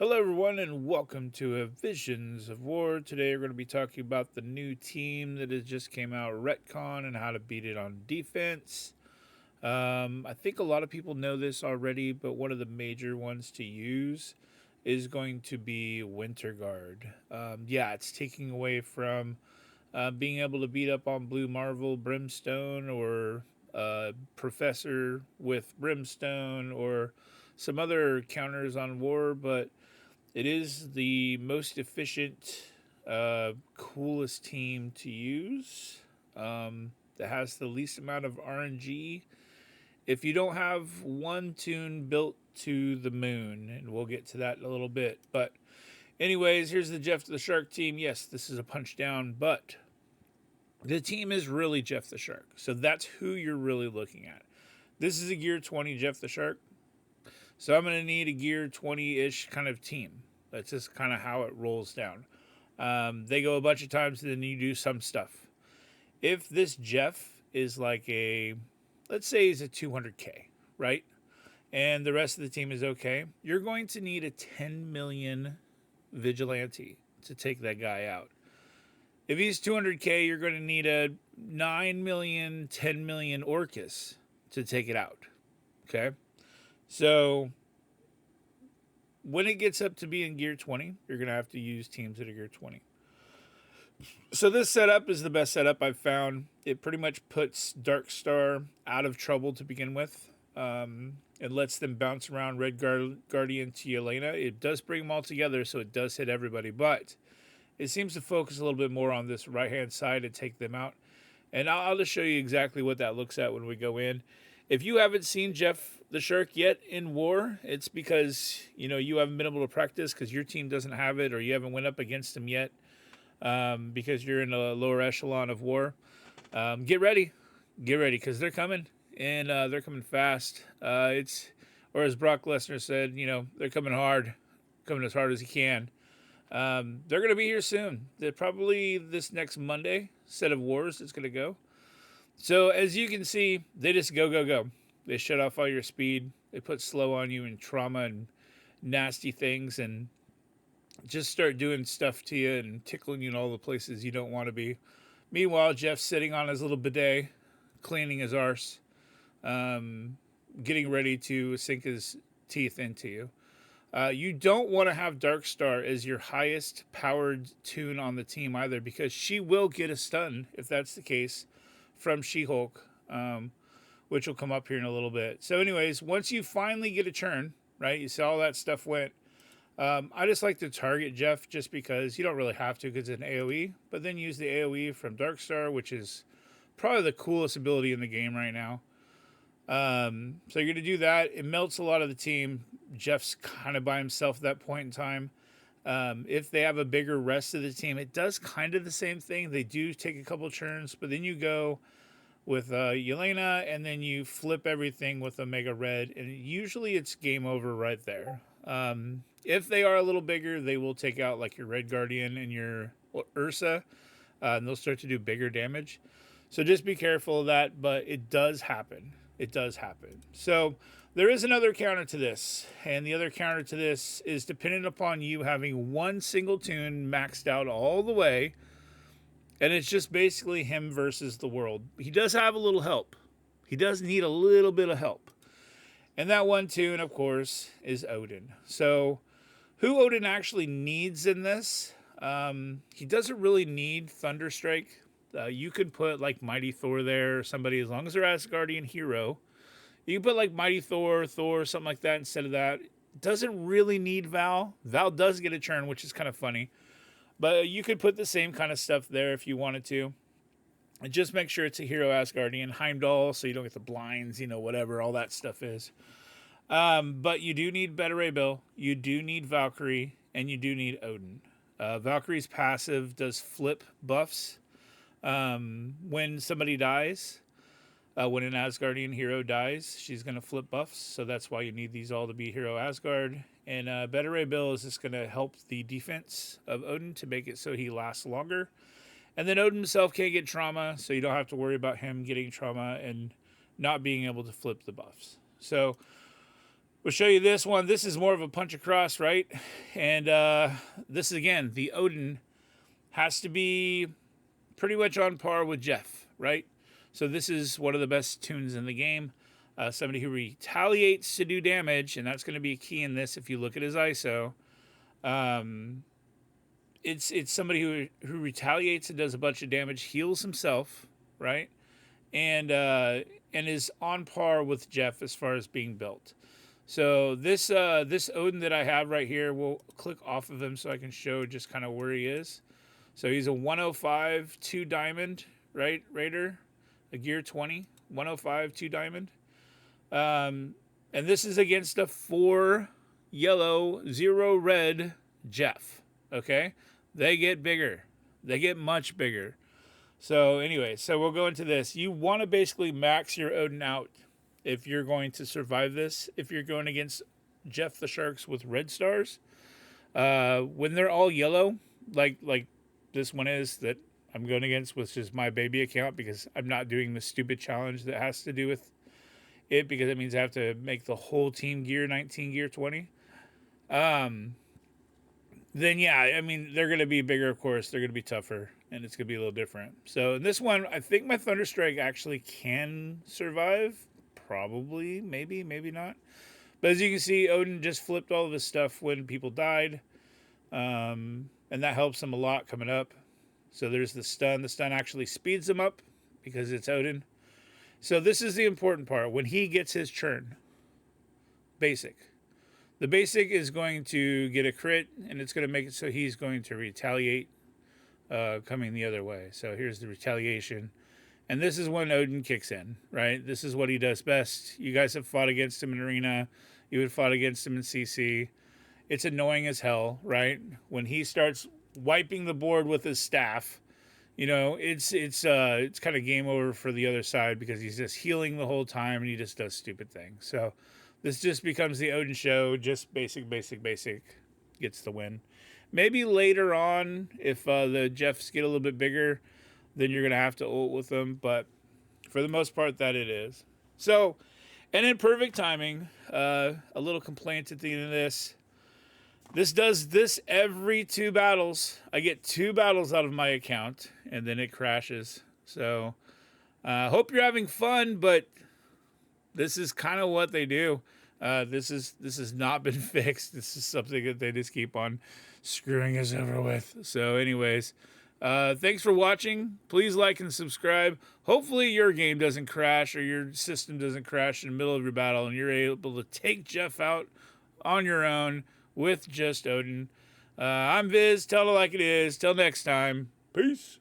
Hello, everyone, and welcome to a Visions of War. Today, we're going to be talking about the new team that has just came out, Retcon, and how to beat it on defense. I think a lot of people know this already, but one of the major ones to use is going to be Winterguard. Yeah, it's taking away from being able to beat up on Blue Marvel Brimstone or Professor with Brimstone or some other counters on War, but it is the most efficient, coolest team to use. That has the least amount of RNG. If you don't have one tune built to the moon, and we'll get to that in a little bit. But, anyways, here's the Jeff the Shark team. Yes, this is a punch down, but the team is really Jeff the Shark. So that's who you're really looking at. This is a Gear 20 Jeff the Shark. So I'm going to need a Gear 20-ish kind of team. That's just kind of how it rolls down. They go a bunch of times, and then you do some stuff. If this Jeff is like let's say he's a 200K, right? And the rest of the team is okay, you're going to need a 10 million vigilante to take that guy out. If he's 200K, you're going to need a 9 million, 10 million Orcus to take it out. Okay? So when it gets up to being Gear 20, you're going to have to use teams that are Gear 20. So this setup is the best setup I've found. It pretty much puts Darkstar out of trouble to begin with. It lets them bounce around Red Guardian to Yelena. It does bring them all together, so it does hit everybody. But it seems to focus a little bit more on this right-hand side and take them out. And I'll just show you exactly what that looks at when we go in. If you haven't seen Jeff the Shark yet in War, it's because you haven't been able to practice because your team doesn't have it, or you haven't went up against him yet because you're in a lower echelon of War. Get ready, because they're coming, and they're coming fast. Or as Brock Lesnar said, they're coming hard, coming as hard as he can. They're going to be here soon. They're probably this next Monday set of wars it's going to go. So as you can see, they just go. They shut off all your speed. They put slow on you and trauma and nasty things and just start doing stuff to you and tickling you in all the places you don't want to be. Meanwhile, Jeff's sitting on his little bidet, cleaning his arse, getting ready to sink his teeth into you. You don't want to have Darkstar as your highest powered tune on the team either, because she will get a stun, if that's the case, from She-Hulk, which will come up here in a little bit. So anyways, once you finally get a churn, right, you see all that stuff went, I just like to target Jeff just because you don't really have to because it's an AoE, but then use the AoE from Darkstar, which is probably the coolest ability in the game right now. So you're going to do that. It melts a lot of the team. Jeff's kind of by himself at that point in time. If they have a bigger rest of the team, it does kind of the same thing. They do take a couple turns, but then you go with Yelena, and then you flip everything with Omega Red, and usually it's game over right there. If they are a little bigger, they will take out like your Red Guardian and your Ursa, and they'll start to do bigger damage. So just be careful of that, but it does happen. It does happen. So there is another counter to this, and the other counter to this is dependent upon you having one single tune maxed out all the way, and it's just basically him versus the world. He does have a little help. He does need a little bit of help. And that one tune, of course, is Odin. So who Odin actually needs in this, he doesn't really need Thunderstrike. You could put like Mighty Thor there, or somebody, as long as they're Asgardian hero. You can put like Mighty Thor, something like that instead of that. Doesn't really need Val. Val does get a churn, which is kind of funny. But you could put the same kind of stuff there if you wanted to. And just make sure it's a hero Asgardian. Heimdall, so you don't get the blinds, whatever all that stuff is. But you do need Beta Ray Bill. You do need Valkyrie. And you do need Odin. Valkyrie's passive does flip buffs. When somebody dies, when an Asgardian hero dies, she's going to flip buffs. So that's why you need these all to be hero Asgard. And Beta Ray Bill is just going to help the defense of Odin to make it so he lasts longer. And then Odin himself can't get trauma, so you don't have to worry about him getting trauma and not being able to flip the buffs. So We'll show you this one. This is more of a punch across, right? And this is, again, the Odin has to be pretty much on par with Jeff, right? So this is one of the best tunes in the game. Somebody who retaliates to do damage, and that's going to be a key in this if you look at his ISO. It's somebody who retaliates and does a bunch of damage, heals himself, right? And is on par with Jeff as far as being built. So this Odin that I have right here, we'll click off of him so I can show just kind of where he is. So he's a 105 2 diamond, right, Raider, a gear 20, 105 2 diamond. And this is against a 4 yellow 0 red Jeff. Okay, they get bigger, they get much bigger. So anyway, so we'll go into this. You want to basically max your Odin out if you're going to survive this. If you're going against Jeff the Sharks with red stars, when they're all yellow, like this one is that I'm going against, which is my baby account, because I'm not doing the stupid challenge that has to do with it, because it means I have to make the whole team gear 19, gear 20. Then yeah, I mean, they're going to be bigger, of course. They're going to be tougher, and it's going to be a little different. So in this one, I think my Thunderstrike actually can survive. Probably, maybe not. But as you can see, Odin just flipped all of his stuff when people died. And that helps him a lot coming up. So there's the stun. The stun actually speeds him up because it's Odin. So this is the important part. When he gets his churn, basic. The basic is going to get a crit, and it's going to make it so he's going to retaliate coming the other way. So here's the retaliation. And this is when Odin kicks in, right? This is what he does best. You guys have fought against him in Arena. You have fought against him in CC. It's annoying as hell, right? When he starts wiping the board with his staff, you know, it's kind of game over for the other side, because he's just healing the whole time and he just does stupid things. So this just becomes the Odin show, just basic, gets the win. Maybe later on, if the Jeffs get a little bit bigger, then you're going to have to ult with them. But for the most part, that it is. So, and in perfect timing, a little complaint at the end of this. This does this every 2 battles. I get 2 battles out of my account, and then it crashes. So, hope you're having fun, but this is kind of what they do. This has not been fixed. This is something that they just keep on screwing us over with. So anyways, thanks for watching. Please like and subscribe. Hopefully your game doesn't crash, or your system doesn't crash in the middle of your battle, and you're able to take Jeff out on your own with just Odin. I'm Viz. Tell it like it is. Till next time. Peace.